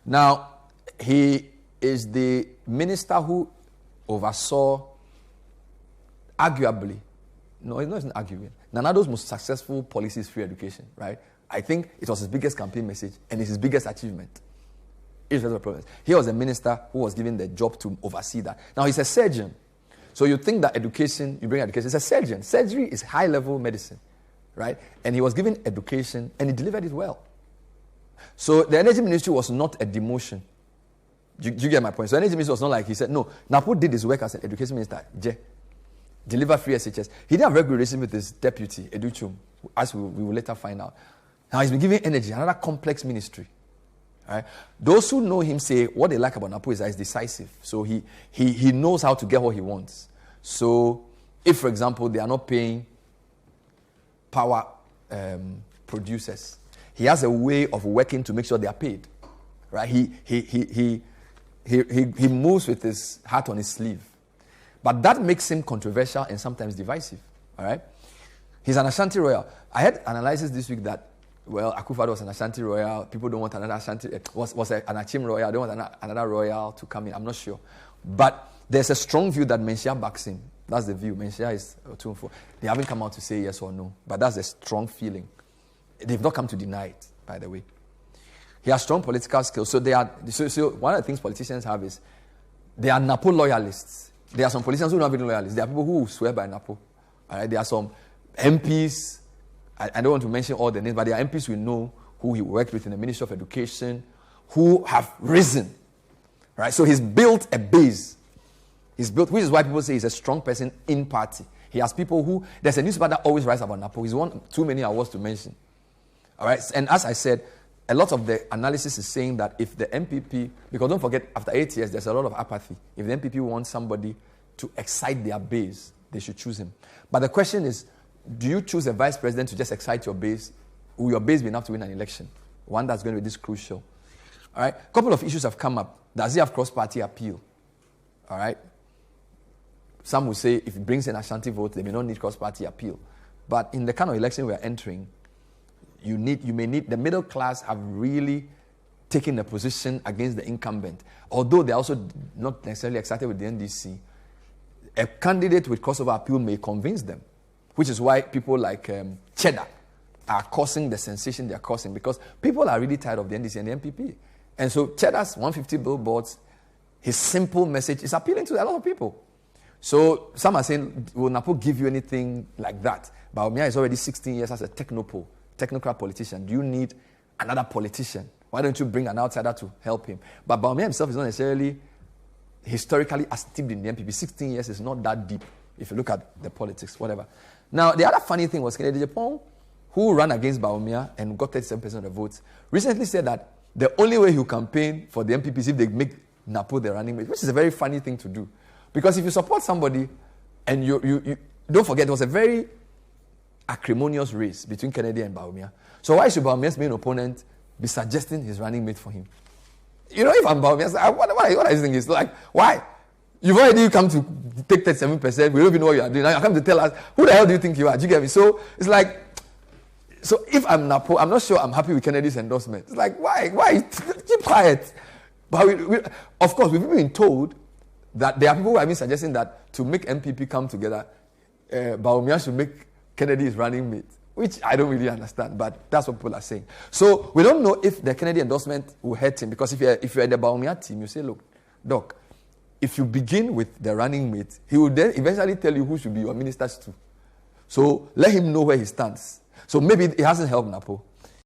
Now, he is the minister who oversaw, arguably, no, it's not arguing, Nana Addo's most successful policy is free education, right? I think it was his biggest campaign message and it's his biggest achievement. He was a minister who was given the job to oversee that. Now, he's a surgeon. So you think that education, you bring education, he's a surgeon. Surgery is high-level medicine, right? And he was given education and he delivered it well. So the energy ministry was not a demotion. Do you get my point? So the energy ministry was not like he said, no, Napo did his work as an education minister, deliver free SHS. He didn't have regular relations with his deputy, Educhum, as we will later find out. Now he's been given energy, another complex ministry. Right? Those who know him say what they like about Napo is that he's decisive. So he knows how to get what he wants. So if, for example, they are not paying power producers, he has a way of working to make sure they are paid. Right? He moves with his heart on his sleeve. But that makes him controversial and sometimes divisive. All right? He's an Ashanti royal. I had analysis this week that, well, Akufo-Addo was an Ashanti royal. People don't want another Ashanti. Was an Achim royal. They want another royal to come in. I'm not sure. But there's a strong view that Menchia backs him. That's the view. Menchia is 2-4. They haven't come out to say yes or no. But that's a strong feeling. They've not come to deny it, by the way. He has strong political skills. So one of the things politicians have is they are Napo loyalists. There are some politicians who are not even loyalists. There are people who swear by Napo. All right? There are some MPs. I don't want to mention all the names, but there are MPs we know who he worked with in the Ministry of Education who have risen. Right? So he's built a base. Which is why people say he's a strong person in party. He has people who, there's a newspaper that always writes about Napo. He's won too many awards to mention. All right? And as I said, a lot of the analysis is saying that if the NPP, because don't forget, after 8 years, there's a lot of apathy. If the NPP wants somebody to excite their base, they should choose him. But the question is, do you choose a vice president to just excite your base? Will your base be enough to win an election? One that's going to be this crucial. All right? A couple of issues have come up. Does he have cross-party appeal? All right? Some will say if he brings in Ashanti votes, they may not need cross-party appeal. But in the kind of election we are entering, you may need, the middle class have really taken a position against the incumbent. Although they're also not necessarily excited with the NDC, a candidate with crossover appeal may convince them. Which is why people like Cheddar are causing the sensation they are causing, because people are really tired of the NDC and the NPP. And so Cheddar's 150 billboards, his simple message is appealing to a lot of people. So some are saying, will Napo give you anything like that? Bawumia is already 16 years as a technocrat politician. Do you need another politician? Why don't you bring an outsider to help him? But Bawumia himself is not necessarily historically as steeped in the NPP. 16 years is not that deep if you look at the politics, whatever. Now, the other funny thing was Kennedy Japan, who ran against Bawumia and got 37% of the votes, recently said that the only way he'll campaign for the NPP is if they make Napo the running mate, which is a very funny thing to do. Because if you support somebody, and you don't forget, it was a very acrimonious race between Kennedy and Bawumia. So why should Bawumia's main opponent be suggesting his running mate for him? You know, if I'm Bawumia, what are you thinking? It's like, why? You've already come to take 37%. We don't even know what you are doing. Now you come to tell us, who the hell do you think you are? Do you get me? So it's like, so if I'm Napo, I'm not sure I'm happy with Kennedy's endorsement. It's like, why? Keep quiet. But of course, we've been told that there are people who have been suggesting that to make NPP come together, Bawumia should make Kennedy his running mate, which I don't really understand, but that's what people are saying. So we don't know if the Kennedy endorsement will hurt him, because if you're in the Bawumia team, you say, look, Doc, if you begin with the running mate, he will then eventually tell you who should be your ministers too. So let him know where he stands. So maybe it hasn't helped Napo.